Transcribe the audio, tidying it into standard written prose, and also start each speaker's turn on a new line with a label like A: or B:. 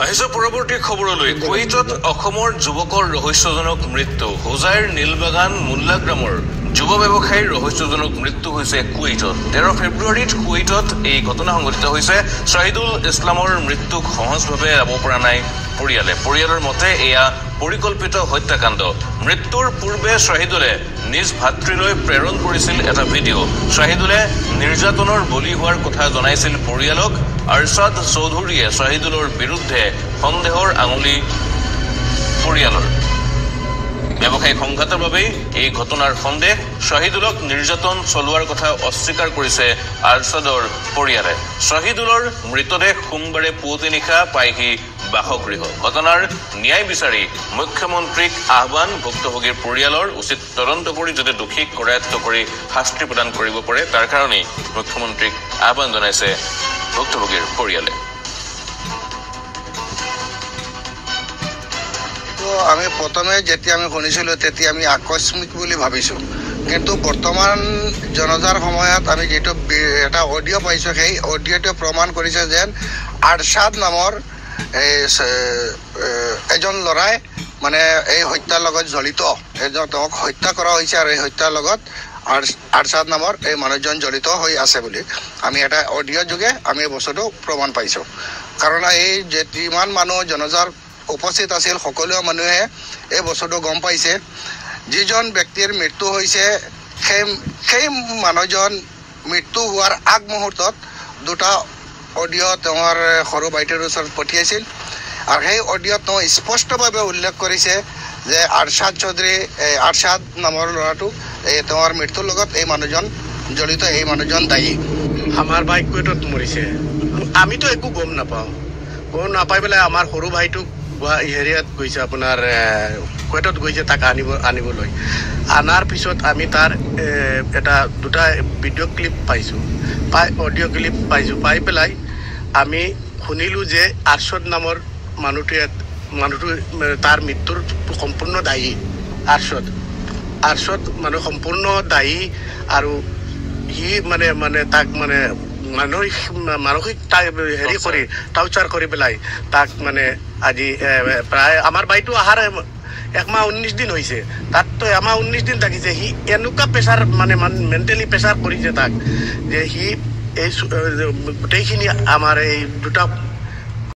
A: আহিছে পৰৱৰ্তী খবৰলৈ। কুৱেইটত অসমৰ যুৱকৰ ৰহস্যজনক মৃত্যু। হোজাইৰ নীলবাগান মোল্লাগ্ৰামৰ যুৱ ব্যৱসায়ীৰ ৰহস্যজনক মৃত্যু হৈছে কুৱেইটত। 13 ফেব্ৰুৱাৰীত কুৱেইটত এই ঘটনা সংঘটিত হৈছে। শ্বাহিদুল ইছলামৰ মৃত্যুক সহজভাৱে এৰাব পৰা নাই পৰিয়ালে। পৰিয়ালৰ মতে এয়া পৰিকল্পিত হত্যাকাণ্ড। মৃত্যুৰ পূৰ্বে শ্বাহিদুলে নিজ ভাতৃলৈ প্ৰেৰণ কৰিছিল এটা ভিডিঅ'। শ্বাহিদুলে নিৰ্যাতনৰ বলি হোৱাৰ কথা জনাইছিল পৰিয়ালক। আৰছাদ চৌধুৰীয়ে শ্বাহিদুলৰ বিৰুদ্ধে সন্দেহৰ আঙুলি পৰিয়ালৰ। ব্যৱসায়িক সংঘাতৰ বাবেই এই ঘটনাৰ সন্দেহ। শ্বাহিদুলক নিৰ্যাতন চলোৱাৰ কথা অস্বীকাৰ কৰিছে আৰছাদৰ পৰিয়ালে। শ্বাহিদুলৰ মৃতদেহ সোমবাৰে পুৱতি নিশা পায়হি বাসগৃহ। ঘটনাৰ ন্যায় বিচাৰি মুখ্যমন্ত্ৰীক আহ্বান। ভুক্তভোগীৰ পৰিয়ালৰ উচিত তদন্ত কৰি যাতে দোষীক কৰায়ত্ব কৰি শাস্তি প্ৰদান কৰিব পাৰে তাৰ কাৰণেই মুখ্যমন্ত্ৰীক আহ্বান জনাইছে ভুক্তভোগীৰ পৰিয়ালে।
B: আমি প্ৰথমে যেতিয়া আমি শুনিছিলোঁ তেতিয়া আমি আকস্মিক বুলি ভাবিছোঁ, কিন্তু বৰ্তমান জনতাৰ সময়ত আমি যিটো এটা অডিঅ' পাইছোঁ সেই অডিঅ'টোৱে প্ৰমাণ কৰিছে যেন আৰছাদ নামৰ এজন ল'ৰাই মানে এই হত্যাৰ লগত জড়িত। তেওঁক হত্যা কৰা হৈছে আৰু এই হত্যাৰ লগত আৰছাদ নামৰ এই মানুহজন জড়িত হৈ আছে বুলি আমি এটা অডিঅ' যোগে আমি বস্তুটো প্ৰমাণ পাইছোঁ। কাৰণ এই যে যিমান মানুহ জনতাৰ উপস্থিত আছিল সকলো মানুহে এই বস্তুটো গম পাইছে। যিজন ব্যক্তিৰ মৃত্যু হৈছে সেই মানুহজন মৃত্যু হোৱাৰ আগমুহূৰ্তত দুটা অডিঅ' তেওঁৰ সৰু ভাইটিৰ ওচৰত পঠিয়াইছিল আৰু সেই অডিঅ'ত তেওঁ স্পষ্টভাৱে উল্লেখ কৰিছে যে আৰছাদ চৌধুৰী আৰছাদ নামৰ ল'ৰাটো তেওঁৰ মৃত্যুৰ লগত এই মানুহজন জড়িত, এই মানুহজন দায়ী।
C: আমাৰ বাইক কুৱেইটত মৰিছে, আমিতো একো গম নাপাই পেলাই আমাৰ সৰু ভাইটোক হেৰিয়াত গৈছে, আপোনাৰ কুৱেইটত গৈছে তাক আনিবলৈ। আনাৰ পিছত আমি তাৰ দুটা ভিডিঅ' ক্লিপ পাইছোঁ, অডিঅ' ক্লিপ পাইছোঁ। পাই পেলাই আমি শুনিলোঁ যে আৰছাদ নামৰ মানুহটো তাৰ মৃত্যুৰ সম্পূৰ্ণ দায়ী। আৰছাদ মানে সম্পূৰ্ণ দায়ী আৰু সি মানে তাক মানে মানসিক হেৰি কৰি টৰ্চাৰ কৰি পেলাই তাক মানে আজি প্ৰায় আমাৰ বাইটো অহাৰ 1 মাহ 19 দিন হৈছে, তাততো 1 মাহ 19 দিন থাকিছে। সি এনেকুৱা প্ৰেছাৰ মানে মেণ্টেলি প্ৰেছাৰ কৰিছে তাক যে সি এই গোটেইখিনি আমাৰ এই দুটা